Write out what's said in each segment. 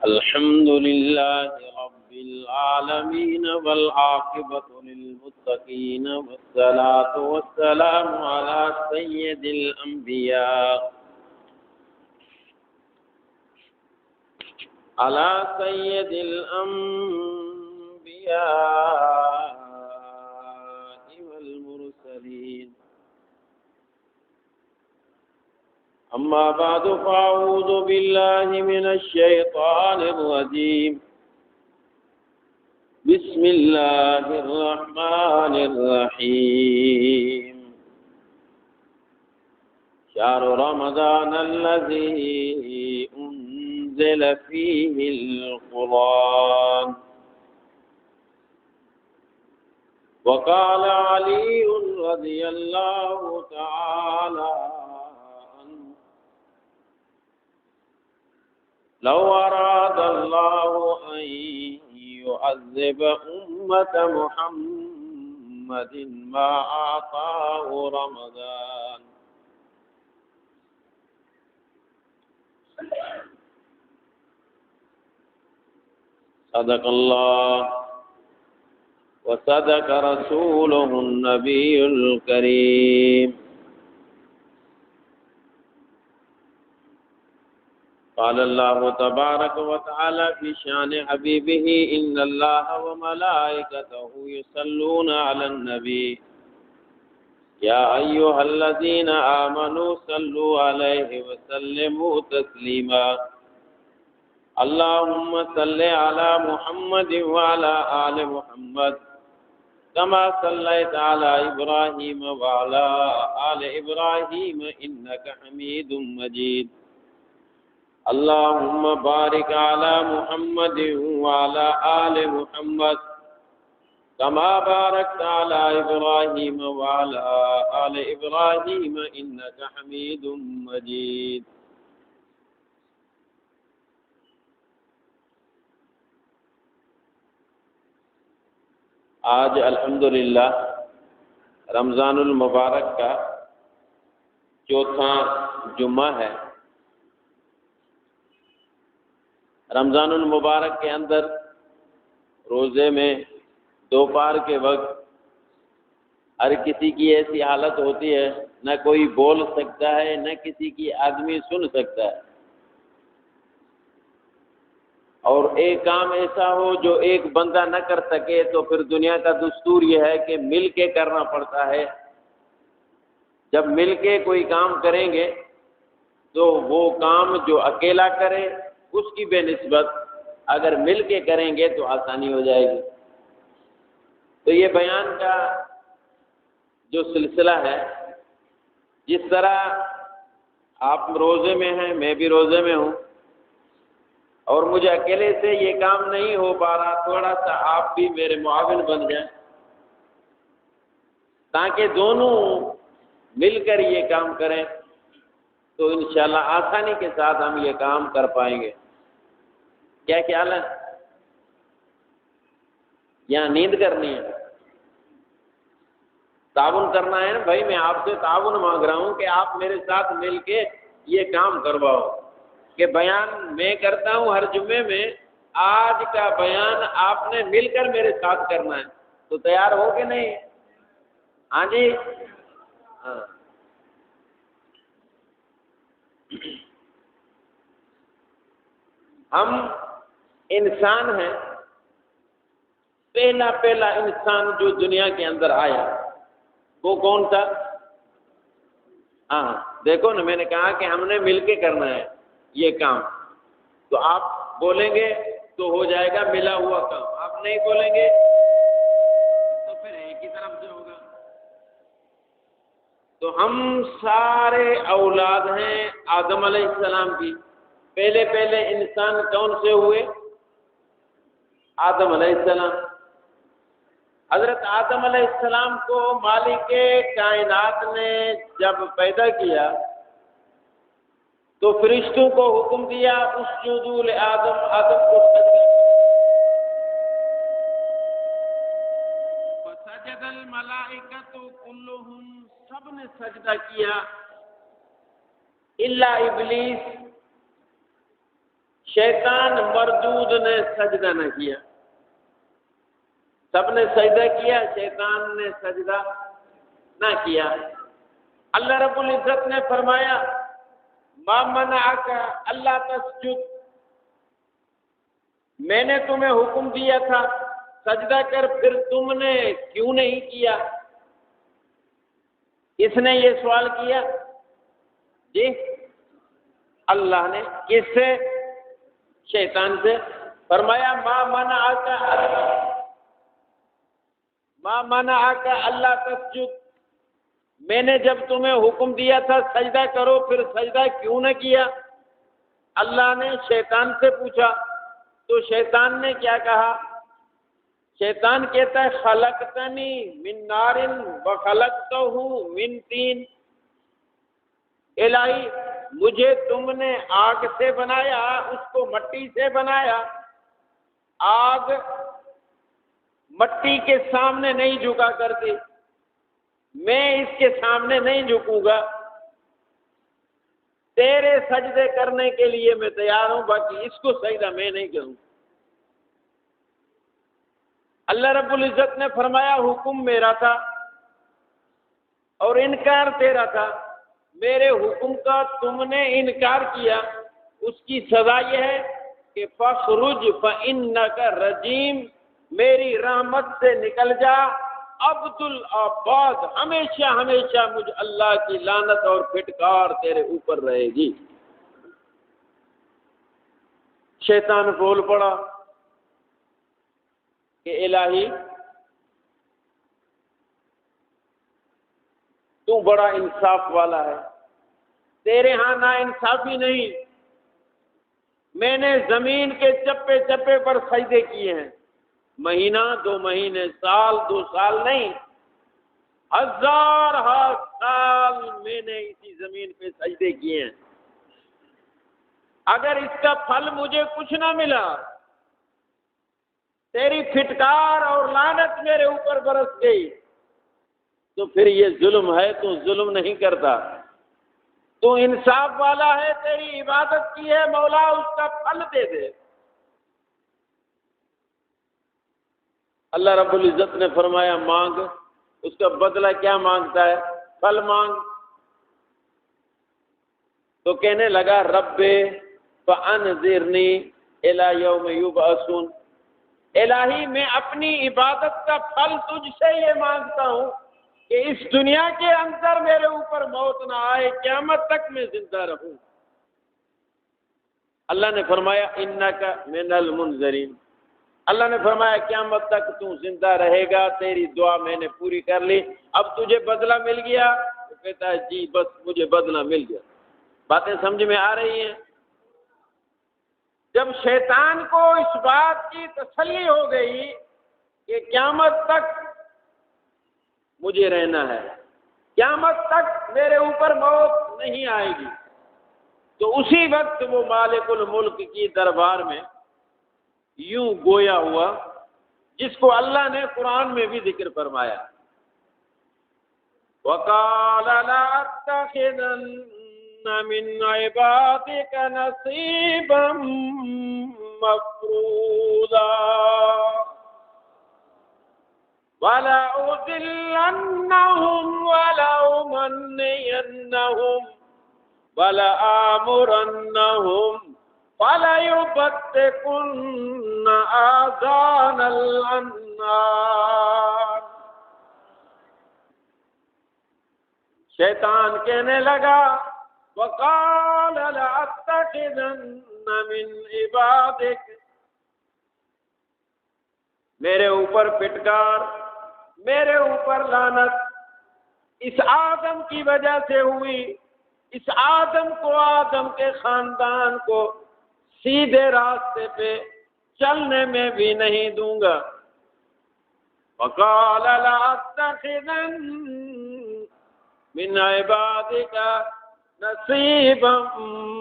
الحمد لله رب العالمين والعاقبة للمتقين والصلاة والسلام على سيد الأنبياء والمرسلين. أما بعد فأعوذ بالله من الشيطان الرجيم. بسم الله الرحمن الرحيم. شهر رمضان الذي أنزل فيه القرآن. وقال علي رضي الله تعالى عنه: لو أراد الله أن يعذب أمة محمد ما أعطاه رمضان. صدق الله وصدق رسوله النبي الكريم. قال الله تبارك وتعالى في شان حبيبه: إن الله وملائكته يصلون على النبي يا أيها الذين آمنوا صلوا عليه وسلموا تسليما. اللهم صل على محمد وعلى آل محمد كما صليت على إبراهيم وعلى آل إبراهيم إنك حميد مجيد. اللهم بارك على محمد وعلى آل محمد كما باركت على إبراهيم وعلى آل إبراهيم إنك حميد مجيد. آج الحمدللہ رمضان المبارک کا چوتھا جمعہ ہے. رمضان المبارک کے اندر روزے میں دوپہر کے وقت ہر کسی کی ایسی حالت ہوتی ہے نہ کوئی بول سکتا ہے نہ کسی کی آدمی سن سکتا ہے، اور ایک کام ایسا ہو جو ایک بندہ نہ کر سکے تو پھر دنیا کا دستور یہ ہے کہ مل کے کرنا پڑتا ہے. جب مل کے کوئی کام کریں گے تو وہ کام جو اکیلا کرے اس کی بے نسبت اگر مل کے کریں گے تو آسانی ہو جائے گی. تو یہ بیان کا جو سلسلہ ہے، جس طرح آپ روزے میں ہیں، میں بھی روزے میں ہوں، اور مجھے اکیلے سے یہ کام نہیں ہو پا رہا، تھوڑا سا آپ بھی میرے معاون بن جائیں تاکہ دونوں مل کر یہ کام کریں تو انشاءاللہ آسانی کے ساتھ ہم یہ کام کر پائیں گے. کیا خیال ہے؟ یہاں نیند کرنی ہے، تعاون کرنا ہے نا بھائی. میں آپ سے تعاون مانگ رہا ہوں کہ آپ میرے ساتھ مل کے یہ کام کرواؤ کہ بیان میں کرتا ہوں ہر جمعے میں، آج کا بیان آپ نے مل کر میرے ساتھ کرنا ہے. تو تیار ہو کہ نہیں؟ ہاں جی، ہاں. ہم انسان ہیں. پہلا انسان جو دنیا کے اندر آیا وہ کون تھا؟ ہاں دیکھو نا، میں نے کہا کہ ہم نے مل کے کرنا ہے یہ کام. تو آپ بولیں گے تو ہو جائے گا ملا ہوا کام، آپ نہیں بولیں گے تو پھر ایک ہی طرف سے ہوگا. تو ہم سارے اولاد ہیں آدم علیہ السلام کی. پہلے انسان کون سے ہوئے؟ آدم علیہ السلام. حضرت آدم علیہ السلام کو مالک کائنات نے جب پیدا کیا تو فرشتوں کو حکم دیا اسجدوا لآدم، آدم کو سجدہ. فسجد الملائکۃ کلہم، سب نے سجدہ کیا الا ابلیس، شیطان مردود نے سجدہ نہ کیا، سب نے سجدہ کیا، شیطان نے سجدہ نہ کیا۔ اللہ رب العزت نے فرمایا ما منعک اللہ تسجد، میں نے تمہیں حکم دیا تھا سجدہ کر، پھر تم نے کیوں نہیں کیا؟ کس نے یہ سوال کیا؟ جی اللہ نے۔ کس سے؟ شیطان سے۔ فرمایا ما منعک اللہ تسجد، میں نے جب تمہیں حکم دیا تھا سجدہ کرو پھر سجدہ کیوں نہ کیا؟ اللہ نے شیطان سے پوچھا، تو شیطان نے کیا کہا؟ شیطان کہتا ہے خلقتنی من نار وخلقتہ من طین، الہی مجھے تم نے آگ سے بنایا، اس کو مٹی سے بنایا، آگ مٹی کے سامنے نہیں جھکا کرتی، میں اس کے سامنے نہیں جھکوں گا، تیرے سجدے کرنے کے لیے میں تیار ہوں، باقی اس کو سجدہ میں نہیں کروں۔ اللہ رب العزت نے فرمایا حکم میرا تھا اور انکار تیرا تھا، میرے حکم کا تم نے انکار کیا، اس کی سزا یہ ہے کہ فخرج فإنک رجیم، میری رحمت سے نکل جا، عبد الآباد، ہمیشہ ہمیشہ مجھ اللہ کی لعنت اور پھٹکار تیرے اوپر رہے گی۔ شیطان بول پڑا کہ الہی تو بڑا انصاف والا ہے، تیرے ہاں نا انصافی نہیں، میں نے زمین کے چپے چپے پر سجدے کیے ہیں، مہینہ 2 مہینے، سال 2 سال نہیں، 1000 سال میں نے اسی زمین پہ سجدے کیے ہیں، اگر اس کا پھل مجھے کچھ نہ ملا، تیری پھٹکار اور لعنت میرے اوپر برس گئی، تو پھر یہ ظلم ہے، تو ظلم نہیں کرتا، تو انصاف والا ہے، تیری عبادت کی ہے مولا، اس کا پھل دے دے۔ اللہ رب العزت نے فرمایا مانگ، اس کا بدلہ کیا مانگتا ہے؟ پھل مانگ۔ تو کہنے لگا رب فانظرنی الی یوم یبعثون، الہی میں اپنی عبادت کا پھل تجھ سے یہ مانگتا ہوں کہ اس دنیا کے اندر میرے اوپر موت نہ آئے، قیامت تک میں زندہ رہوں۔ اللہ نے فرمایا انک من المنذرین، اللہ نے فرمایا قیامت تک تو زندہ رہے گا، تیری دعا میں نے پوری کر لی، اب تجھے بدلہ مل گیا؟ تو کہتا ہے جی بس مجھے بدلہ مل گیا۔ باتیں سمجھ میں آ رہی ہیں؟ جب شیطان کو اس بات کی تسلی ہو گئی کہ قیامت تک مجھے رہنا ہے، قیامت تک میرے اوپر موت نہیں آئے گی، تو اسی وقت وہ مالک الملک کی دربار میں یوں گویا ہوا جس کو اللہ نے قرآن میں بھی ذکر فرمایا، وَقَالَ لَأَتَّخِذَنَّ مِنْ عِبَادِكَ نَصِيبًا مَفْرُوضًا وَلَأُضِلَّنَّهُمْ وَلَأُمَنِّيَنَّهُمْ وَلَآمُرَنَّهُمْ فَلَيُبَتِّكُنَّ آذَانَ الْأَنْعَامِ۔ شیطان کہنے لگا وَقَالَ لَأَتَّخِذَنَّ مِنْ عِبَادِكَ، میرے اوپر پھٹکار، میرے اوپر لعنت اس آدم کی وجہ سے ہوئی، اس آدم کو، آدم کے خاندان کو سیدھے راستے پہ چلنے میں بھی نہیں دوں گا۔ وَقَالَ لَأَتَّخِذَنَّ مِنْ عِبَادِكَ نَصِيبًا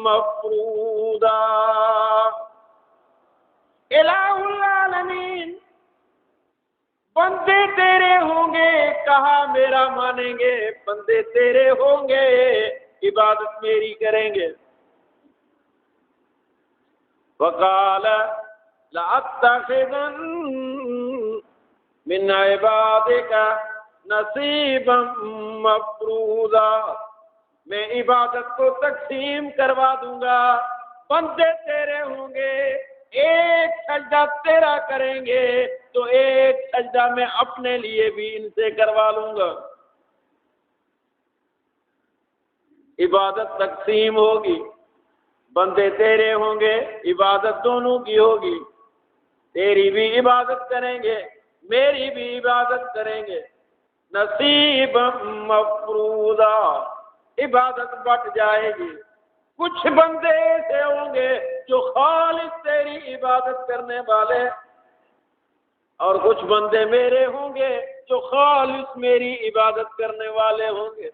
مَفْرُوضًا۔ الہ العالمین، بندے تیرے ہوں گے، کہا میرا مانیں گے، بندے تیرے ہوں گے، عبادت میری کریں گے۔ وقال لأتخذن من عبادك نصیبا مفروضا، میں عبادت کو تقسیم کروا دوں گا، بندے تیرے ہوں گے، ایک سجدہ تیرا کریں گے تو ایک سجدہ میں اپنے لیے بھی ان سے کروا لوں گا۔ عبادت تقسیم ہوگی، بندے تیرے ہوں گے، عبادت دونوں کی ہوگی، تیری بھی عبادت کریں گے، میری بھی عبادت کریں گے، نصیب مفروضا، عبادت بٹ جائے گی۔ کچھ بندے ایسے ہوں گے جو خالص تیری عبادت کرنے والے، اور کچھ بندے میرے ہوں گے جو خالص میری عبادت کرنے والے ہوں گے۔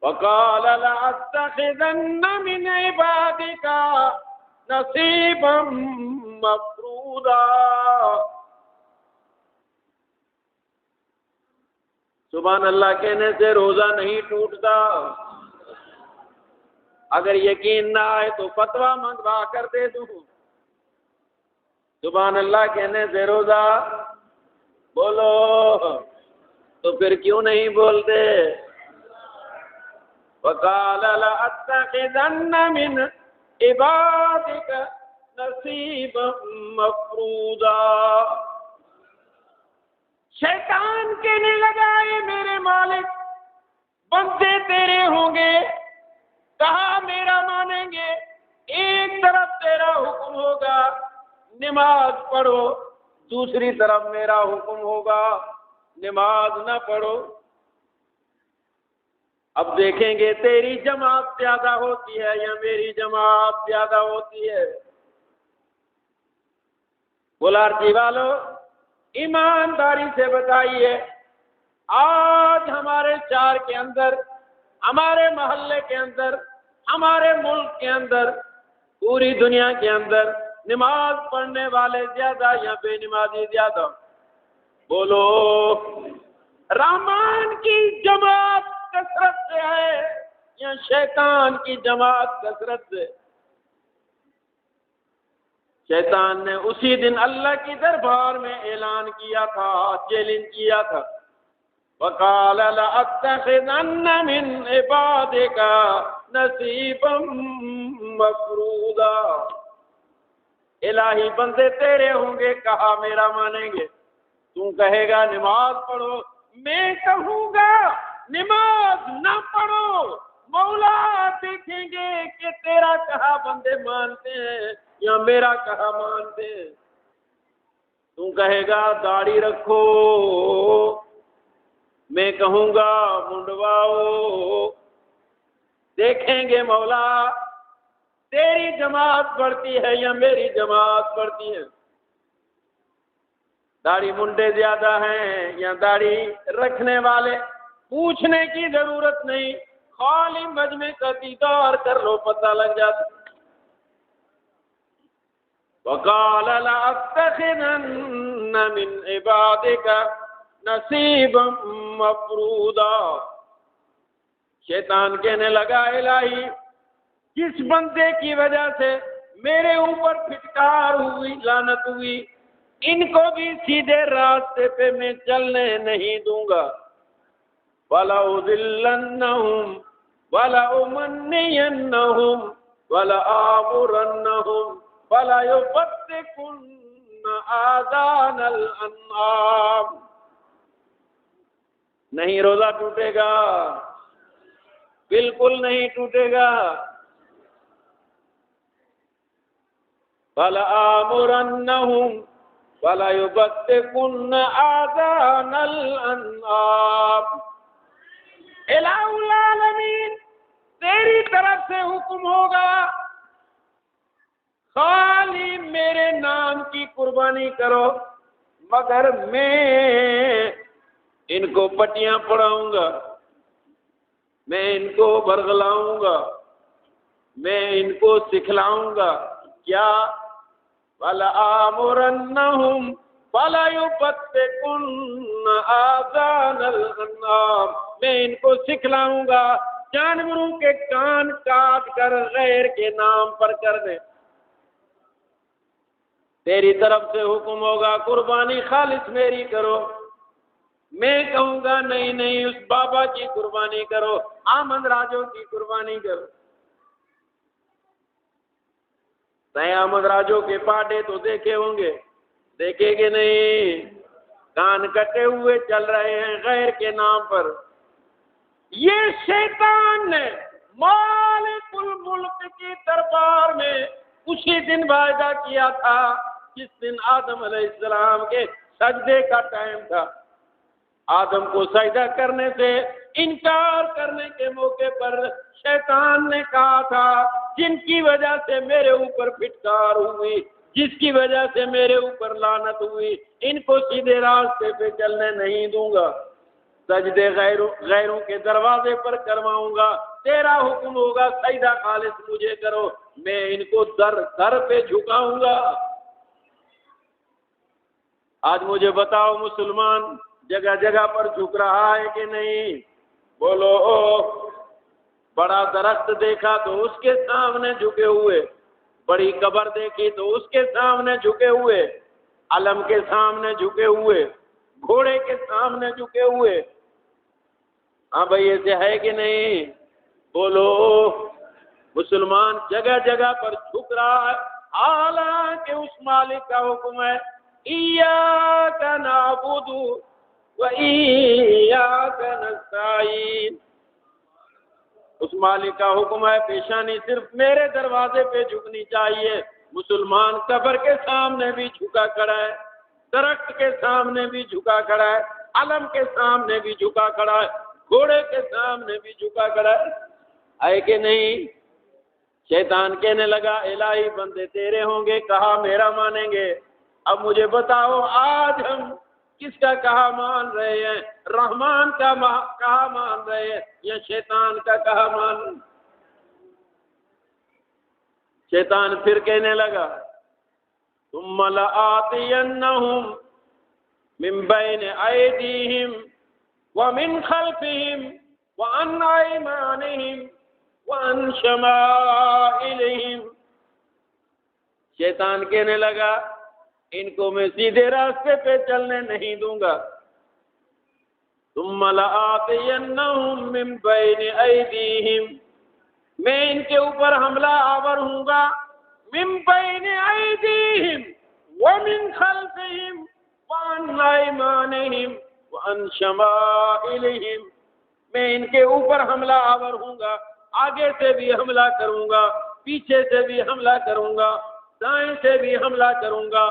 وقال لأتخذن من عبادك نصیبا مفروضا، سبحان اللہ کہنے سے روزہ نہیں ٹوٹتا۔ اگر یقین نہ آئے تو فتویٰ منگوا کر دے دوں، سبحان اللہ کہنے سے روزہ بولو، تو پھر کیوں نہیں بولتے؟ وقال لأتخذن من عبادك نصیبا مفروضا، شیطان کہنے لگا اے میرے مالک، بندے تیرے ہوں گے، کہا میرا مانیں گے، ایک طرف تیرا حکم ہوگا نماز پڑھو، دوسری طرف میرا حکم ہوگا نماز نہ پڑھو۔ اب دیکھیں گے تیری جماعت زیادہ ہوتی ہے یا میری جماعت زیادہ ہوتی ہے۔ بلارچی والو ایمانداری سے بتائیے، آج ہمارے شہر کے اندر، ہمارے محلے کے اندر، ہمارے ملک کے اندر، پوری دنیا کے اندر نماز پڑھنے والے زیادہ یا بے نمازی زیادہ؟ بولو، رحمان کی جماعت کثرت سے ہے یا شیطان کی جماعت کثرت سے؟ شیطان نے اسی دن اللہ کی دربار میں اعلان کیا تھا، چیلنج کیا تھا، وَقَالَ لَأَتَّخِذَنَّ مِنْ عِبَادِكَ نَصِيبًا مَفْرُوضًا، الہی بندے تیرے ہوں گے، کہا میرا مانیں گے، تو کہے گا نماز پڑھو، میں کہوں گا نماز نہ پڑھو، مولا دیکھیں گے کہ تیرا کہا بندے مانتے ہیں یا میرا کہا مانتے ہیں۔ تو کہے گا داڑھی رکھو، میں کہوں گا منڈواؤ، دیکھیں گے مولا تیری جماعت بڑھتی ہے یا میری جماعت بڑھتی ہے، داڑھی منڈے زیادہ ہیں یا داڑھی رکھنے والے؟ پوچھنے کی ضرورت نہیں، خالی مجمع کا دیدار کر لو، پتہ لگ جاتا۔ وَقَالَ لَأَتَّخِذَنَّ مِنْ عِبَادِكَ نَصِيبًا مَفْرُوضًا، شیطان کہنے لگا الہی جس بندے کی وجہ سے میرے اوپر پھٹکار ہوئی، لعنت ہوئی، ان کو بھی سیدھے راستے پہ میں چلنے نہیں دوں گا۔ وَلَأُضِلَّنَّهُمْ وَلَأُمَنِّيَنَّهُمْ وَلَآمُرَنَّهُمْ وَلَيُبَتِّكُنَّ آذَانَ الْأَنْعَامِ، نہیں روزہ ٹوٹے گا، بالکل نہیں ٹوٹے گا۔ وَلَآمُرَنَّهُمْ وَلَيُبَتِّكُنَّ آذَانَ الْأَنْعَامِ، الہ العالمین تیری طرف سے حکم ہوگا خالی میرے نام کی قربانی کرو، مگر میں ان کو پٹیاں پڑھاؤں گا، میں ان کو برگلاؤں گا، میں ان کو سکھلاؤں گا، کیا؟ وَلَآمُرَنَّهُمْ وَلَيُبَتِّكُنَّ آذَانَ الْأَنْعَامِ، میں ان کو سکھلاؤں گا جانوروں کے کان کاٹ کر غیر کے نام پر کر دیں۔ تیری طرف سے حکم ہوگا قربانی خالص میری کرو، میں کہوں گا نہیں نہیں اس بابا کی قربانی کرو، آمد راجو کی قربانی کرو۔ تئیں آمد راجو کے پاٹے تو دیکھے ہوں گے، دیکھے کہ نہیں؟ کان کٹے ہوئے چل رہے ہیں غیر کے نام پر۔ یہ شیطان نے مالک الملک کی دربار میں اسی دن وعدہ کیا تھا جس دن آدم علیہ السلام کے سجدے کا ٹائم تھا۔ آدم کو سجدہ کرنے سے انکار کرنے کے موقع پر شیطان نے کہا تھا جن کی وجہ سے میرے اوپر پھٹکار ہوئی، جس کی وجہ سے میرے اوپر لعنت ہوئی، ان کو سیدھے راستے پہ چلنے نہیں دوں گا، سجدے غیروں کے دروازے پر کرواؤں گا، تیرا حکم ہوگا سجدہ خالص مجھے کرو، میں ان کو در پہ جھکاؤں گا۔ آج مجھے بتاؤ مسلمان جگہ جگہ پر جھک رہا ہے کہ نہیں؟ بولو۔ بڑا درخت دیکھا تو اس کے سامنے جھکے ہوئے، بڑی قبر دیکھی تو اس کے سامنے جھکے ہوئے، علم کے سامنے جھکے ہوئے، گھوڑے کے سامنے جھکے ہوئے۔ ہاں بھائی ایسے ہے کہ نہیں؟ بولو۔ مسلمان جگہ جگہ پر جھک رہا ہے، حالانکہ اس مالک کا حکم ہے ایاک نعبد و ایاک نستعین۔ اس مالک کا حکم ہے پیشانی صرف میرے دروازے پہ جھکنی چاہیے۔ مسلمان قبر کے سامنے بھی جھکا کھڑا ہے، درخت کے سامنے بھی جھکا کھڑا ہے، علم کے سامنے بھی جھکا کھڑا ہے، گھوڑے کے سامنے بھی جھکا کھڑا ہے کہ نہیں؟ شیطان کہنے لگا الہی بندے تیرے ہوں گے، کہا میرا مانیں گے۔ اب مجھے بتاؤ آج ہم کس کا کہا مان رہے ہیں؟ رحمان کا کہا مان رہے ہیں یا شیطان کا کہا مان رہے ہیں؟ شیطان پھر کہنے لگا ثم لآتینہم من بین ایدیہم ومن خلفہم وعن ایمانہم وعن شمائلہم۔ شیطان کہنے لگا ان کو میں سیدھے راستے پہ چلنے نہیں دوں گا۔ ثم لآتینہم من بین ایدیہم، میں ان کے اوپر حملہ آور ہوں گا، من بین ایدیہم ومن خلفہم وعن ایمانہم وعن شمائلہم، میں ان کے اوپر حملہ آور ہوں گا، آگے سے بھی حملہ کروں گا، پیچھے سے بھی حملہ کروں گا، دائیں سے بھی حملہ کروں گا،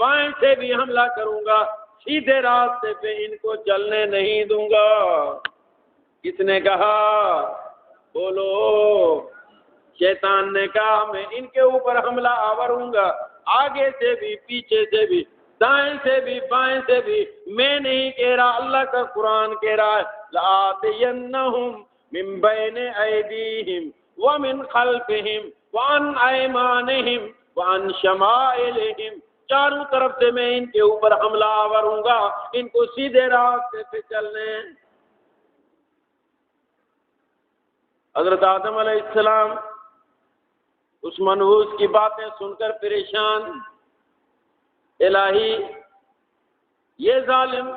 بائیں سے بھی حملہ کروں گا، سیدھے راستے پہ ان کو چلنے نہیں دوں گا۔ کس نے کہا؟ بولو۔ شیطان نے کہا میں ان کے اوپر حملہ آور ہوں گا، آگے سے بھی پیچھے سے بھی دائیں سے بھی بائیں سے بھی۔ میں نہیں کہہ رہا، اللہ کا قرآن کہہ رہا ہے لآتینہم من بین ایدیہم ومن خلفہم وعن ایمانہم وعن شمائلہم، چاروں طرف سے میں ان کے اوپر حملہ آور ہوں گا، ان کو سیدھے راستے پہ چلنے۔ حضرت آدم علیہ السلام اس منحوس کی باتیں سن کر پریشان، الہی یہ ظالم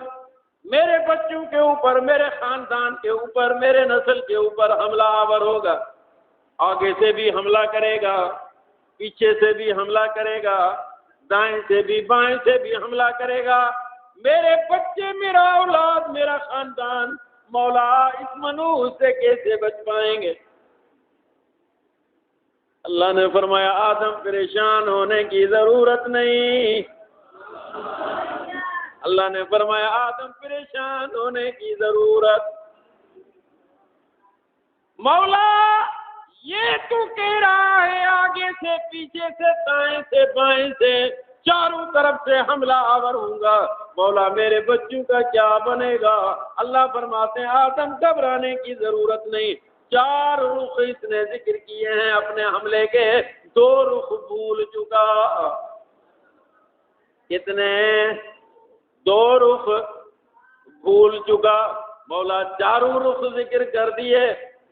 میرے بچوں کے اوپر، میرے خاندان کے اوپر، میرے نسل کے اوپر حملہ آور ہوگا، آگے سے بھی حملہ کرے گا، پیچھے سے بھی حملہ کرے گا، دائیں سے بھی بائیں سے بھی حملہ کرے گا، میرے بچے، میرا اولاد، میرا خاندان، مولا اس منحوس سے کیسے بچ پائیں گے؟ اللہ نے فرمایا آدم پریشان ہونے کی ضرورت نہیں۔ اللہ نے فرمایا آدم پریشان ہونے کی ضرورت، مولا یہ تو کہہ رہا ہے آگے سے پیچھے سے دائیں سے بائیں سے چاروں طرف سے حملہ آور ہوں گا، مولا میرے بچوں کا کیا بنے گا؟ اللہ فرماتے ہیں آدم گھبرانے کی ضرورت نہیں، چار رخ اس نے ذکر کیے ہیں اپنے حملے کے، دو رخ بھول چکا۔ کتنے؟ دو رخ بھول چکا۔ مولا چاروں رخ ذکر کر دیے،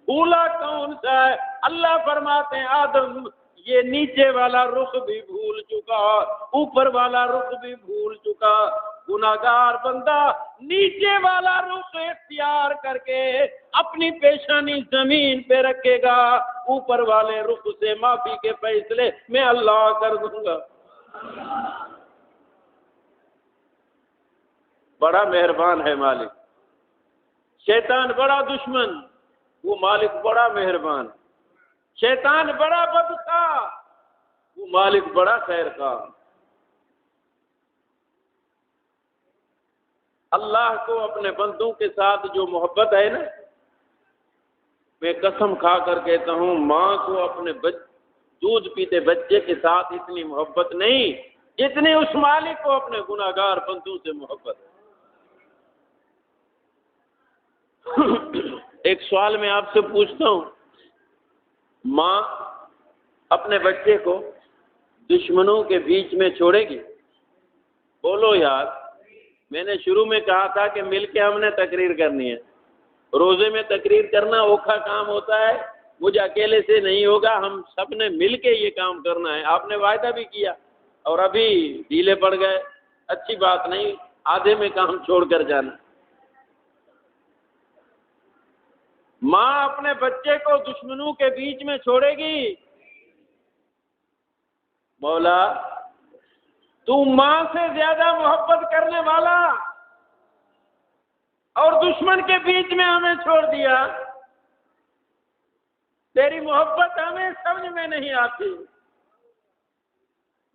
بھولا کون سا ہے؟ اللہ فرماتے ہیں آدم یہ نیچے والا رخ بھی بھول چکا، اوپر والا رخ بھی بھول چکا۔ گناہگار بندہ نیچے والا رخ اختیار کر کے اپنی پیشانی زمین پہ رکھے گا، اوپر والے رخ سے معافی کے فیصلے میں اللہ کر دوں گا۔ بڑا مہربان ہے مالک۔ شیطان بڑا دشمن، وہ مالک بڑا مہربان۔ شیطان بڑا بدخواہ، وہ مالک بڑا خیر خواہ۔ اللہ کو اپنے بندوں کے ساتھ جو محبت ہے نا، میں قسم کھا کر کہتا ہوں، ماں کو اپنے دودھ پیتے بچے کے ساتھ اتنی محبت نہیں جتنی اس مالک کو اپنے گناہگار بندوں سے محبت ہے۔ ایک سوال میں آپ سے پوچھتا ہوں، ماں اپنے بچے کو دشمنوں کے بیچ میں چھوڑے گی؟ بولو یار، میں نے شروع میں کہا تھا کہ مل کے ہم نے تقریر کرنی ہے۔ روزے میں تقریر کرنا اوکھا کام ہوتا ہے، مجھے اکیلے سے نہیں ہوگا، ہم سب نے مل کے یہ کام کرنا ہے۔ آپ نے وعدہ بھی کیا اور ابھی ڈھیلے پڑ گئے، اچھی بات نہیں، آدھے میں کام چھوڑ کر جانا۔ ماں اپنے بچے کو دشمنوں کے بیچ میں چھوڑے گی؟ مولا تو ماں سے زیادہ محبت کرنے والا اور دشمن کے بیچ میں ہمیں چھوڑ دیا، تیری محبت ہمیں سمجھ میں نہیں آتی۔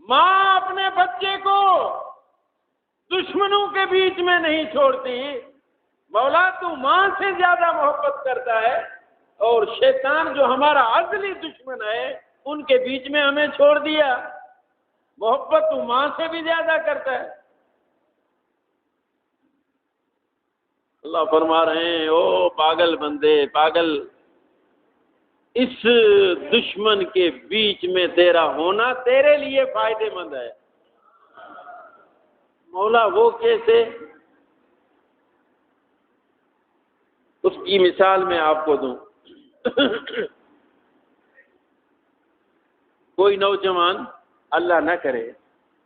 ماں اپنے بچے کو دشمنوں کے بیچ میں نہیں چھوڑتی، مولا تو ماں سے زیادہ محبت کرتا ہے اور شیطان جو ہمارا اصلی دشمن ہے ان کے بیچ میں ہمیں چھوڑ دیا۔ محبت تو ماں سے بھی زیادہ کرتا ہے۔ اللہ فرما رہے ہیں، او پاگل بندے، پاگل، اس دشمن کے بیچ میں تیرا ہونا تیرے لیے فائدے مند ہے۔ مولا وہ کیسے؟ اس کی مثال میں آپ کو دوں۔ کوئی نوجوان اللہ نہ کرے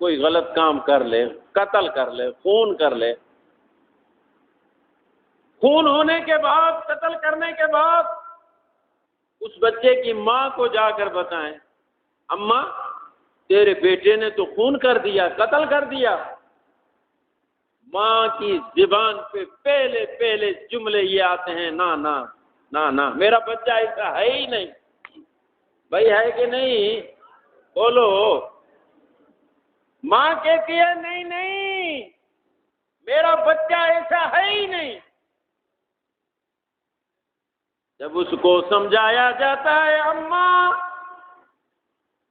کوئی غلط کام کر لے، قتل کر لے، خون کر لے، خون ہونے کے بعد، قتل کرنے کے بعد اس بچے کی ماں کو جا کر بتائیں، اماں تیرے بیٹے نے تو خون کر دیا، قتل کر دیا۔ ماں کی زبان پہ پہلے پہلے جملے یہ آتے ہیں، نا نا نا نا، میرا بچہ ایسا ہے ہی نہیں۔ بھائی ہے کہ نہیں؟ بولو۔ ماں کہتی ہے نہیں نہیں، میرا بچہ ایسا ہے ہی نہیں۔ جب اس کو سمجھایا جاتا ہے، اماں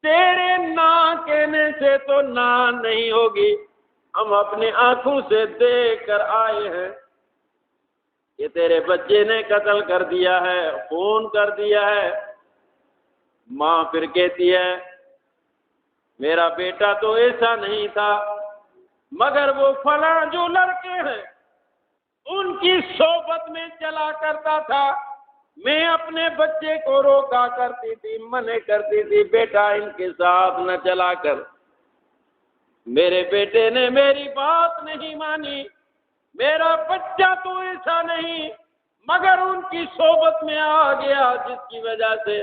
تیرے نا کہنے سے تو نا نہیں ہوگی، ہم اپنی آنکھوں سے دیکھ کر آئے ہیں کہ تیرے بچے نے قتل کر دیا ہے، خون کر دیا ہے۔ ماں پھر کہتی ہے میرا بیٹا تو ایسا نہیں تھا، مگر وہ فلاں جو لڑکے ہیں ان کی صحبت میں چلا کرتا تھا، میں اپنے بچے کو روکا کرتی تھی، منع کرتی تھی، بیٹا ان کے ساتھ نہ چلا کر۔ میرے بیٹے نے میری بات نہیں مانی، میرا بچہ تو ایسا نہیں، مگر ان کی صحبت میں آ گیا جس کی وجہ سے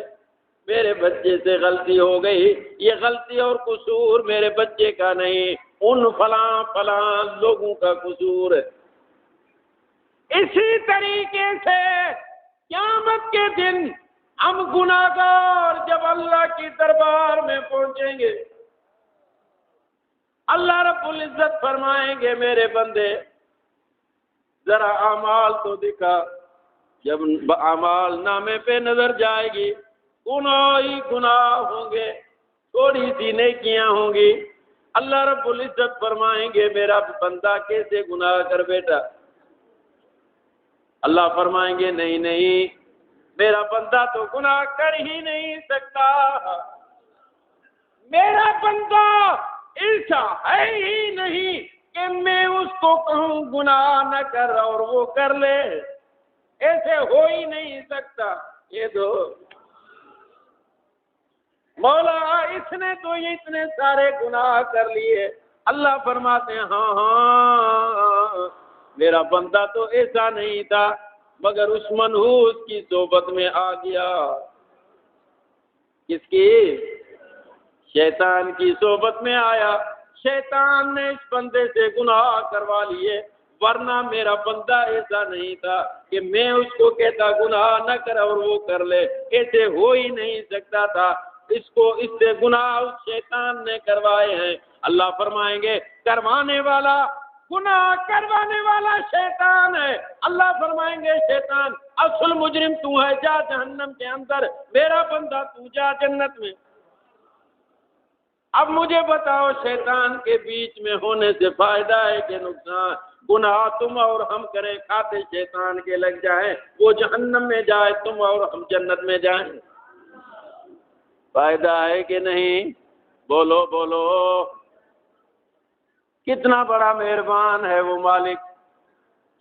میرے بچے سے غلطی ہو گئی۔ یہ غلطی اور قصور میرے بچے کا نہیں، ان فلاں فلاں لوگوں کا قصور ہے۔ اسی طریقے سے قیامت کے دن ہم گناہگار جب اللہ کی دربار میں پہنچیں گے، اللہ رب العزت فرمائیں گے میرے بندے ذرا اعمال تو دکھا۔ جب اعمال نامے پہ نظر جائے گی، گناہ ہی گناہ ہوں گے، تھوڑی سی نیکیاں ہوں گی۔ اللہ رب العزت فرمائیں گے میرا بندہ کیسے گناہ کر بیٹا؟ اللہ فرمائیں گے نہیں نہیں، میرا بندہ تو گناہ کر ہی نہیں سکتا، میرا بندہ ایسا ہے ہی نہیں کہ میں اس کو کہوں گناہ نہ کر اور وہ کر لے، ایسے ہو ہی نہیں سکتا۔ یہ دو مولا اس نے تو یہ اتنے سارے گناہ کر لیے. اللہ فرماتے ہیں ہاں ہاں میرا بندہ تو ایسا نہیں تھا مگر اس منحوس کی صحبت میں آ گیا. کس کی؟ شیطان کی صحبت میں آیا. شیطان نے اس بندے سے گناہ کروا لیے، ورنہ میرا بندہ ایسا نہیں تھا کہ میں اس کو کہتا گناہ نہ کر اور وہ کر لے. ایسے ہو ہی نہیں سکتا تھا. اس کو اس سے گناہ اس شیطان نے کروائے ہیں. اللہ فرمائیں گے کروانے والا، گناہ کروانے والا شیطان ہے. اللہ فرمائیں گے شیطان اصل مجرم تو ہے، جا جہنم کے اندر، میرا بندہ تو جا جنت میں. اب مجھے بتاؤ شیطان کے بیچ میں ہونے سے فائدہ ہے کہ نقصان؟ گناہ تم اور ہم کریں، کھاتے شیطان کے لگ جائیں، وہ جہنم میں جائے، تم اور ہم جنت میں جائیں. فائدہ ہے کہ نہیں؟ بولو بولو. کتنا بڑا مہربان ہے وہ مالک،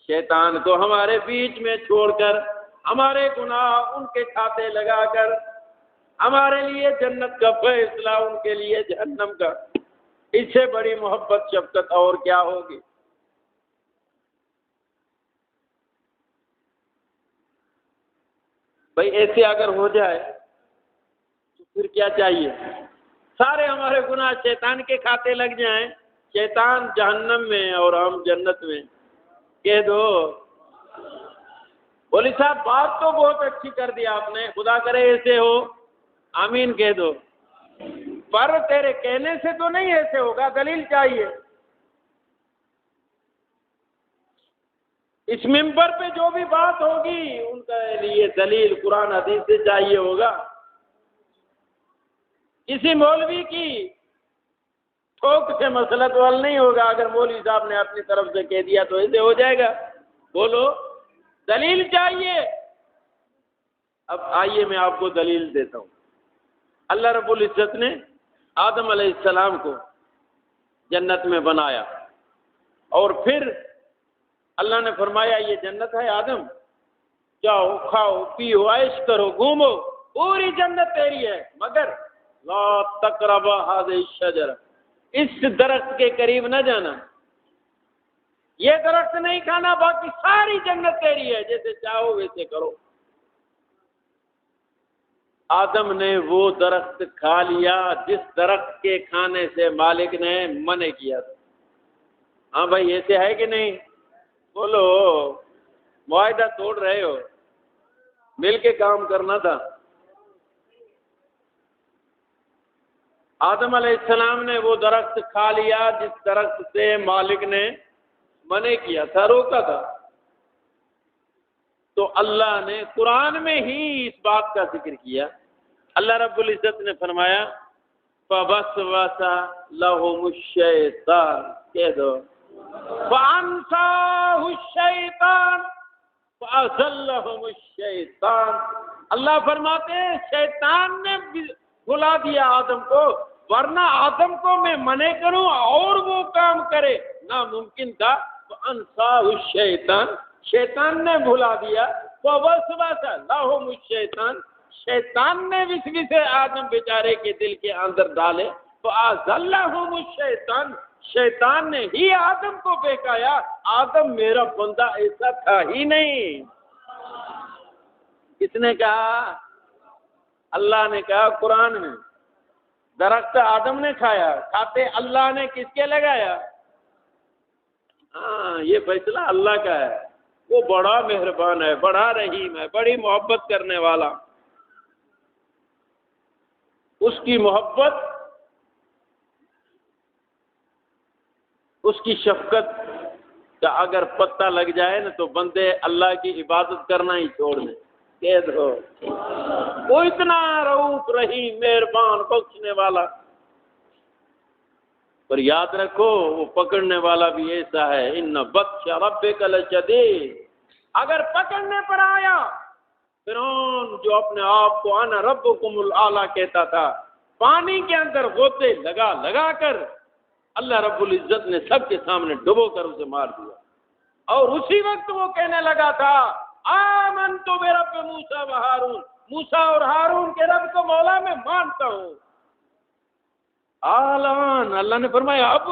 شیطان کو ہمارے بیچ میں چھوڑ کر، ہمارے گناہ ان کے کھاتے لگا کر، ہمارے لیے جنت کا فیصلہ ان کے لیے جہنم کا. اس سے بڑی محبت شفقت اور کیا ہوگی؟ بھائی ایسے اگر ہو جائے تو پھر کیا چاہیے؟ سارے ہمارے گناہ شیطان کے کھاتے لگ جائیں، شیطان جہنم میں اور ہم جنت میں. کہہ دو بولی صاحب بات تو بہت اچھی کر دی آپ نے، خدا کرے ایسے ہو. آمین کہہ دو. پر تیرے کہنے سے تو نہیں ایسے ہوگا، دلیل چاہیے. اس ممبر پہ جو بھی بات ہوگی ان کے لیے دلیل قرآن حدیث سے چاہیے ہوگا. کسی مولوی کی ٹھوک سے مسئلہ تو حل نہیں ہوگا. اگر مولوی صاحب نے اپنی طرف سے کہہ دیا تو ایسے ہو جائے گا. بولو دلیل چاہیے. اب آئیے میں آپ کو دلیل دیتا ہوں. اللہ رب العزت نے آدم علیہ السلام کو جنت میں بنایا اور پھر اللہ نے فرمایا یہ جنت ہے آدم، جاؤ کھاؤ پیو عیش کرو گھومو، پوری جنت تیری ہے، مگر لا تقربا هذه الشجرہ، اس درخت کے قریب نہ جانا، یہ درخت نہیں کھانا، باقی ساری جنت تیری ہے، جیسے چاہو ویسے کرو. آدم نے وہ درخت کھا لیا جس درخت کے کھانے سے مالک نے منع کیا تھا. ہاں بھائی ایسے ہے کہ نہیں؟ بولو. معاہدہ توڑ رہے ہو، مل کے کام کرنا تھا. آدم علیہ السلام نے وہ درخت کھا لیا جس درخت سے مالک نے منع کیا تھا، روکا تھا. تو اللہ نے قرآن میں ہی اس بات کا ذکر کیا. اللہ رب العزت نے فرمایا فَوَسْوَسَ لَهُمُ الشَّيْطَانُ، کہہ دو فَأَنْسَاهُ الشَّيْطَانُ فَأَزَلَّهُمُ الشَّيْطَانُ. اللہ فرماتے ہیں شیطان نے بھلا دیا آدم کو، ورنہ آدم کو میں منع کروں اور وہ کام کرے ناممکن تھا. فَأَنْسَاهُ الشَّيْطَانُ، شیطان نے بھلا دیا. فَوَسْوَسَ لَهُمُ الشَّيْطَانُ، شیطان نے وسوسے آدم بیچارے کے دل کے اندر ڈالے. فَأَزَلَّهُمُ الشَّيْطَانُ، شیطان نے ہی آدم کو بہکایا. آدم میرا بندہ ایسا تھا ہی نہیں. کس نے کہا؟ اللہ نے کہا قرآن میں. درخت آدم نے کھایا، کھاتے اللہ نے کس کے لگایا؟ ہاں یہ فیصلہ اللہ کا ہے. وہ بڑا مہربان ہے، بڑا رحیم ہے، بڑی محبت کرنے والا. اس کی محبت، اس کی شفقت کا اگر پتہ لگ جائے نا تو بندے اللہ کی عبادت کرنا ہی چھوڑ دیں. کہہ دو وہ اتنا رؤوف رحیم مہربان بخشنے والا. پر یاد رکھو وہ پکڑنے والا بھی ایسا ہے. ان بطش ربک لشدید. اگر پکڑنے پر آیا، فرعون جو اپنے آپ کو انا ربکم الاعلی کہتا تھا، پانی کے اندر غوطے لگا لگا کر اللہ رب العزت نے سب کے سامنے ڈبو کر اسے مار دیا. اور اسی وقت وہ کہنے لگا تھا آمنت برب موسیٰ و ہارون، موسیٰ اور ہارون کے رب کو مولا میں مانتا ہوں. آلان، اللہ نے فرمایا اب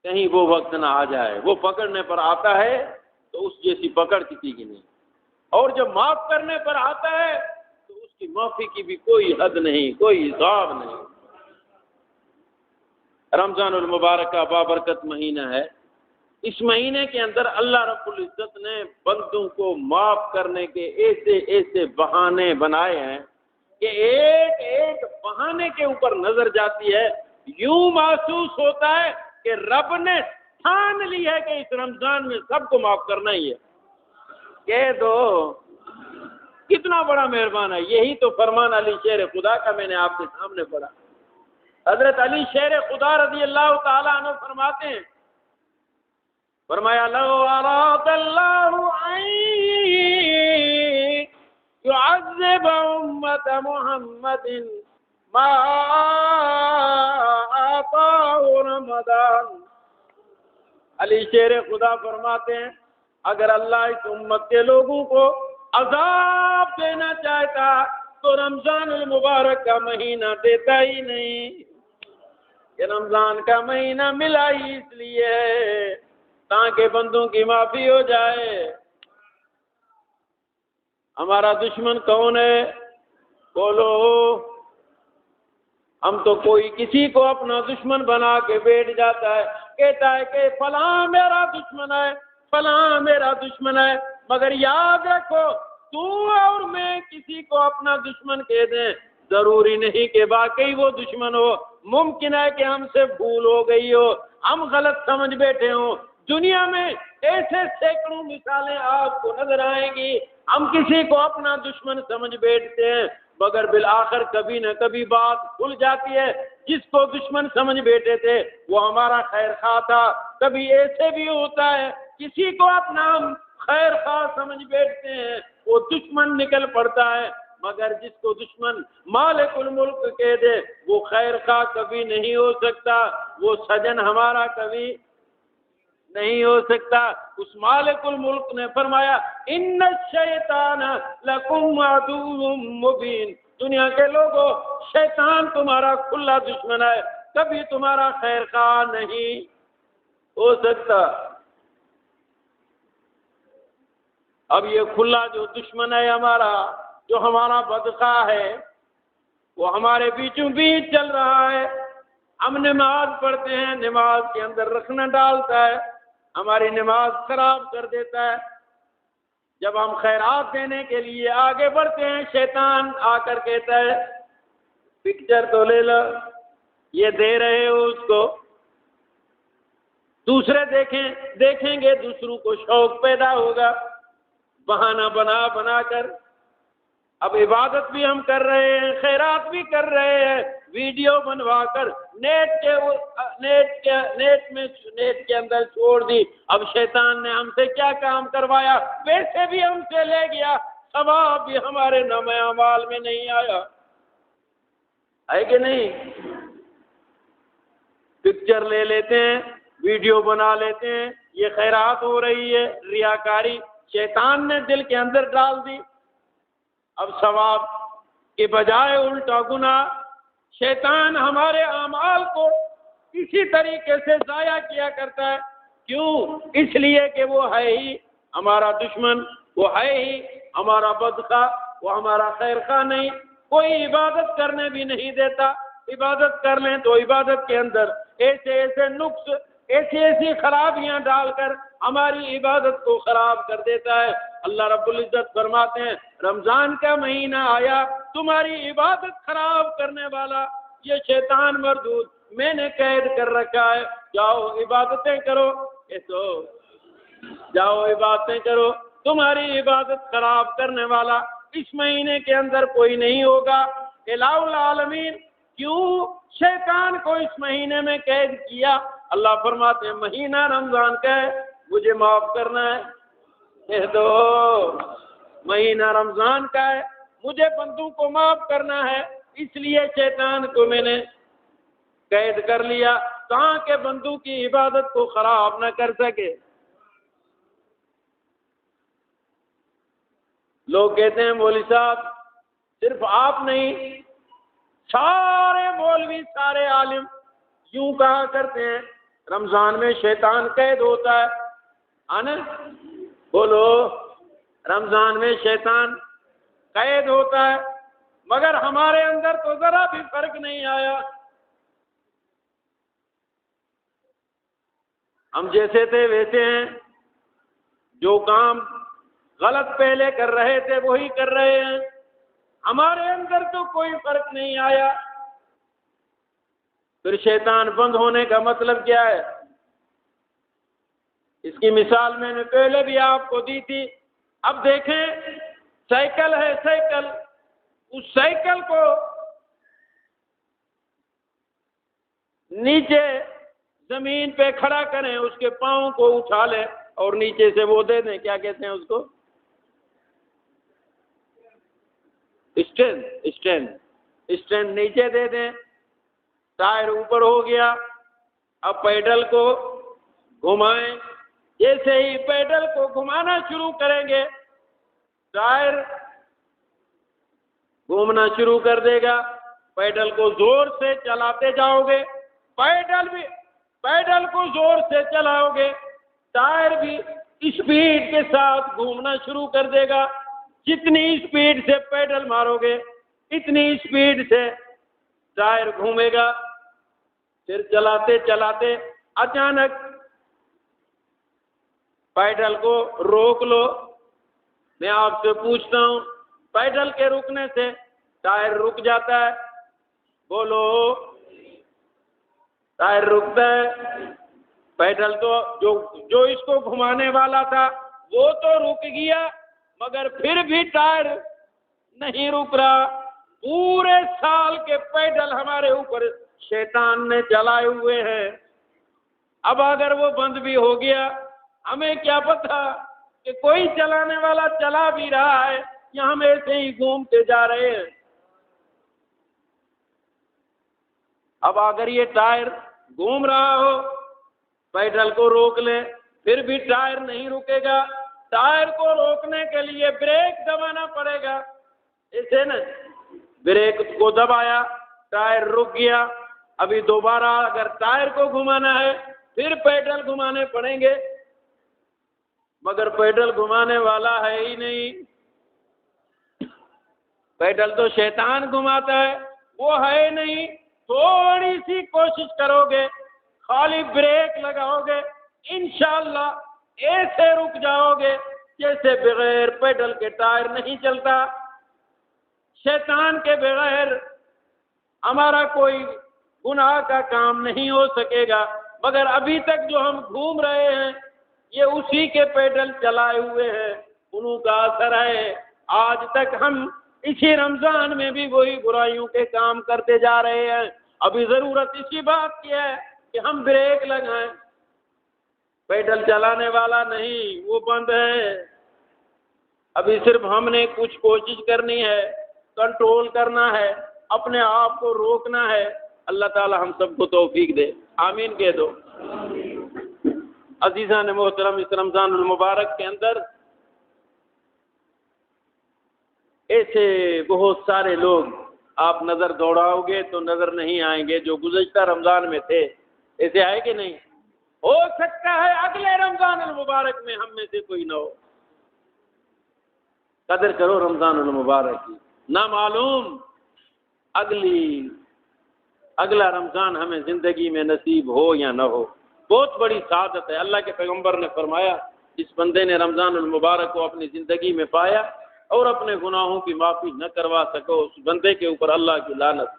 کہیں وہ وقت نہ آ جائے، وہ پکڑنے پر آتا ہے تو اس جیسی پکڑ کسی کی نہیں، اور جب معاف کرنے پر آتا ہے تو اس کی معافی کی بھی کوئی حد نہیں، کوئی حساب نہیں۔ رمضان المبارک کا بابرکت مہینہ ہے، اس مہینے کے اندر اللہ رب العزت نے بندوں کو معاف کرنے کے ایسے ایسے بہانے بنائے ہیں کہ ایک ایک بہانے کے اوپر نظر جاتی ہے، یوں محسوس ہوتا ہے کہ رب نے ٹھان لی ہے کہ اس رمضان میں سب کو معاف کرنا ہی ہے۔ کہہ دو کتنا بڑا مہربان ہے۔ یہی تو فرمان علی شیر خدا کا میں نے آپ کے سامنے پڑھا۔ حضرت علی شیر خدا رضی اللہ تعالیٰ عنہ فرماتے ہیں، فرمایا لو اراد اللہ ان يعذب امت محمد ما آتاه رمضان۔ علی شیر خدا فرماتے ہیں اگر اللہ اس امت کے لوگوں کو عذاب دینا چاہتا تو رمضان المبارک کا مہینہ دیتا ہی نہیں۔ یہ رمضان کا مہینہ ملا ہی اس لیے تاکہ بندوں کی معافی ہو جائے۔ ہمارا دشمن کون ہے؟ بولو۔ ہم تو کوئی کسی کو اپنا دشمن بنا کے بیٹھ جاتا ہے، کہتا ہے کہ فلاں میرا دشمن ہے، فلاں میرا دشمن ہے، مگر یاد رکھو تو اور میں کسی کو اپنا دشمن کہہ دیں، ضروری نہیں کہ واقعی وہ دشمن ہو، ممکن ہے کہ ہم سے بھول ہو گئی ہو، ہم غلط سمجھ بیٹھے ہوں۔ دنیا میں ایسے سینکڑوں مثالیں آپ کو نظر آئیں گی، ہم کسی کو اپنا دشمن سمجھ بیٹھتے ہیں مگر بالآخر کبھی نہ کبھی بات کھل جاتی ہے، جس کو دشمن سمجھ بیٹھے تھے وہ ہمارا خیر خواہ تھا۔ کبھی ایسے بھی ہوتا ہے کسی کو اپنا ہم خیر خواہ سمجھ بیٹھتے ہیں، وہ دشمن نکل پڑتا ہے، مگر جس کو دشمن مالک الملک کہہ دے وہ خیر خواہ کبھی نہیں ہو سکتا، وہ سجن ہمارا کبھی نہیں ہو سکتا۔ اس مالک الملک نے فرمایا ان الشیطان لکم عدو مبین، دنیا کے لوگوں شیطان تمہارا کھلا دشمن ہے، کبھی تمہارا خیر خواہ نہیں ہو سکتا۔ اب یہ کھلا جو دشمن ہے ہمارا، جو ہمارا بدخواہ ہے، وہ ہمارے بیچوں بیچ چل رہا ہے۔ ہم نماز پڑھتے ہیں، نماز کے اندر رخنہ ڈالتا ہے، ہماری نماز خراب کر دیتا ہے۔ جب ہم خیرات دینے کے لیے آگے بڑھتے ہیں، شیطان آ کر کہتا ہے پکچر تو لے لو، یہ دے رہے ہو اس کو، دوسرے دیکھیں گے، دوسروں کو شوق پیدا ہوگا، بہانہ بنا بنا کر۔ اب عبادت بھی ہم کر رہے ہیں، خیرات بھی کر رہے ہیں، ویڈیو بنوا کر نیٹ کے اندر چھوڑ دی۔ اب شیطان نے ہم سے کیا کام کروایا، پیسے بھی ہم سے لے گیا، ثواب بھی ہمارے نام اعمال میں نہیں آیا، ہے کہ نہیں؟ پکچر لے لیتے ہیں، ویڈیو بنا لیتے ہیں، یہ خیرات ہو رہی ہے، ریاکاری شیطان نے دل کے اندر ڈال دی۔ اب ثواب کے بجائے الٹا گناہ، شیطان ہمارے اعمال کو اسی طریقے سے ضائع کیا کرتا ہے۔ کیوں؟ اس لیے کہ وہ ہے ہی ہمارا دشمن، وہ ہے ہی ہمارا بدخواہ، وہ ہمارا خیر خواہ نہیں، کوئی عبادت کرنے بھی نہیں دیتا۔ عبادت کر لیں تو عبادت کے اندر ایسے نقص، ایسی خرابیاں ڈال کر ہماری عبادت کو خراب کر دیتا ہے۔ اللہ رب العزت فرماتے ہیں رمضان کا مہینہ آیا، تمہاری عبادت خراب کرنے والا یہ شیطان مردود میں نے قید کر رکھا ہے، جاؤ عبادتیں کرو، جاؤ عبادتیں کرو، تمہاری عبادت خراب کرنے والا اس مہینے کے اندر کوئی نہیں ہوگا۔ الہ العالمین کیوں شیطان کو اس مہینے میں قید کیا؟ اللہ فرماتے ہیں مہینہ رمضان کا ہے، مجھے معاف کرنا ہے، کہہ دو مہینہ رمضان کا ہے، مجھے بندوں کو معاف کرنا ہے، اس لیے شیطان کو میں نے قید کر لیا تاکہ بندوں کی عبادت کو خراب نہ کر سکے۔ لوگ کہتے ہیں مولوی صاحب صرف آپ نہیں، سارے مولوی سارے عالم یوں کہا کرتے ہیں رمضان میں شیطان قید ہوتا ہے، آنا بولو رمضان میں شیطان قید ہوتا ہے، مگر ہمارے اندر تو ذرا بھی فرق نہیں آیا، ہم جیسے تھے ویسے ہیں، جو کام غلط پہلے کر رہے تھے وہی کر رہے ہیں، ہمارے اندر تو کوئی فرق نہیں آیا۔ پھر شیطان بند ہونے کا مطلب کیا ہے؟ اس کی مثال میں نے پہلے بھی آپ کو دی تھی۔ اب دیکھیں سائیکل ہے، سائیکل، اس سائیکل کو نیچے زمین پہ کھڑا کریں، اس کے پاؤں کو اٹھا لیں اور نیچے سے وہ دے دیں، کیا کہتے ہیں اس کو؟ اسٹینڈ نیچے دے دیں، ٹائر اوپر ہو گیا، اب پیڈل کو گھمائیں، جیسے ہی پیڈل کو گھمانا شروع کریں گے ٹائر گھومنا شروع کر دے گا، پیڈل کو زور سے چلاتے جاؤ گے، پیڈل کو زور سے چلاؤ گے، ٹائر بھی اسپیڈ کے ساتھ گھومنا شروع کر دے گا، جتنی اسپیڈ سے پیڈل مارو گے اتنی اسپیڈ سے ٹائر گھومے گا۔ پھر چلاتے چلاتے اچانک پیڈل کو روک لو، میں آپ سے پوچھتا ہوں پیڈل کے رکنے سے ٹائر رک جاتا ہے؟ بولو ٹائر رکتا ہے؟ پیڈل تو جو اس کو گھمانے والا تھا وہ تو رک گیا، مگر پھر بھی ٹائر نہیں رک رہا۔ پورے سال کے پیڈل ہمارے اوپر شیطان نے چلائے ہوئے ہیں، اب اگر وہ بند بھی ہو گیا ہمیں کیا پتا کہ کوئی چلانے والا چلا بھی رہا ہے یا ہم ایسے ہی گھومتے جا رہے ہیں۔ اب اگر یہ ٹائر گھوم رہا ہو پیڈل کو روک لیں، پھر بھی ٹائر نہیں رکے گا، ٹائر کو روکنے کے لیے بریک دبانا پڑے گا، ایسے نا بریک کو دبایا ٹائر رک گیا، ابھی دوبارہ اگر ٹائر کو گھمانا ہے پھر پیڈل گھمانے پڑیں گے، مگر پیڈل گھمانے والا ہے ہی نہیں، پیڈل تو شیطان گھماتا ہے، وہ ہے نہیں۔ تھوڑی سی کوشش کرو گے، خالی بریک لگاؤ گے، انشاءاللہ ایسے رک جاؤ گے جیسے بغیر پیڈل کے ٹائر نہیں چلتا۔ شیطان کے بغیر ہمارا کوئی گناہ کا کام نہیں ہو سکے گا، مگر ابھی تک جو ہم گھوم رہے ہیں یہ اسی کے پیڈل چلائے ہوئے ہیں، انہوں کا اثر ہے۔ آج تک ہم اسی رمضان میں بھی وہی برائیوں کے کام کرتے جا رہے ہیں، ابھی ضرورت اسی بات کی ہے کہ ہم بریک لگائیں، پیڈل چلانے والا نہیں، وہ بند ہے۔ ابھی صرف ہم نے کچھ کوشش کرنی ہے، کنٹرول کرنا ہے، اپنے آپ کو روکنا ہے۔ اللہ تعالی ہم سب کو توفیق دے، آمین کہہ دو۔ عزیزان محترم، اس رمضان المبارک کے اندر ایسے بہت سارے لوگ آپ نظر دوڑاؤ گے تو نظر نہیں آئیں گے جو گزشتہ رمضان میں تھے، ایسے آئے کہ نہیں؟ ہو سکتا ہے اگلے رمضان المبارک میں ہم میں سے کوئی نہ ہو۔ قدر کرو رمضان المبارک کی، نہ معلوم اگلا رمضان ہمیں زندگی میں نصیب ہو یا نہ ہو۔ بہت بڑی سعادت ہے، اللہ کے پیغمبر نے فرمایا جس بندے نے رمضان المبارک کو اپنی زندگی میں پایا اور اپنے گناہوں کی معافی نہ کروا سکو، اس بندے کے اوپر اللہ کی لعنت۔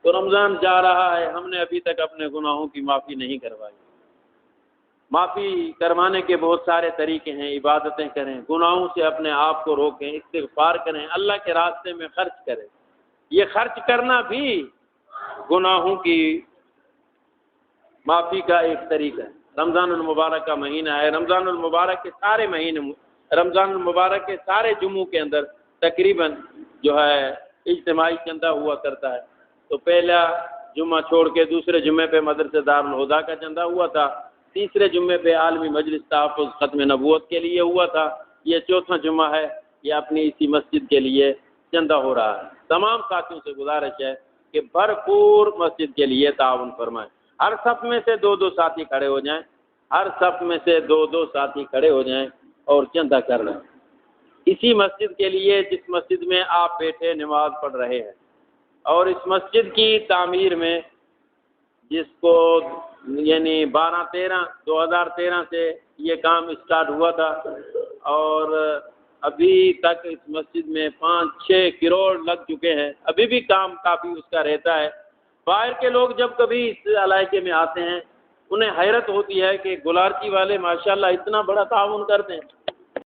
تو رمضان جا رہا ہے، ہم نے ابھی تک اپنے گناہوں کی معافی نہیں کروائی۔ معافی کروانے کے بہت سارے طریقے ہیں، عبادتیں کریں، گناہوں سے اپنے آپ کو روکیں، استغفار کریں، اللہ کے راستے میں خرچ کریں۔ یہ خرچ کرنا بھی گناہوں کی معافی کا ایک طریقہ ہے۔ رمضان المبارک کا مہینہ ہے، رمضان المبارک کے سارے مہینے، رمضان المبارک کے سارے جمعوں کے اندر تقریباً جو ہے اجتماعی چندہ ہوا کرتا ہے۔ تو پہلا جمعہ چھوڑ کے دوسرے جمعے پہ مدرسہ دارالہدیٰ کا چندہ ہوا تھا، تیسرے جمعے پہ عالمی مجلس تحفظ ختم نبوت کے لیے ہوا تھا، یہ چوتھا جمعہ ہے، یہ اپنی اسی مسجد کے لیے چندہ ہو رہا ہے۔ تمام ساتھیوں سے گزارش ہے کہ بھرپور مسجد کے لیے تعاون فرمائیں۔ ہر صف میں سے دو دو ساتھی کھڑے ہو جائیں، ہر صف میں سے دو دو ساتھی کھڑے ہو جائیں اور چندہ کر لیں، اسی مسجد کے لیے جس مسجد میں آپ بیٹھے نماز پڑھ رہے ہیں، اور اس مسجد کی تعمیر میں جس کو یعنی 2013 سے یہ کام اسٹارٹ ہوا تھا، اور ابھی تک اس مسجد میں 5-6 کروڑ لگ چکے ہیں، ابھی بھی کام کافی اس کا رہتا ہے۔ باہر کے لوگ جب کبھی اس علاقے میں آتے ہیں انہیں حیرت ہوتی ہے کہ گلارچی والے ماشاءاللہ اتنا بڑا تعاون کرتے ہیں،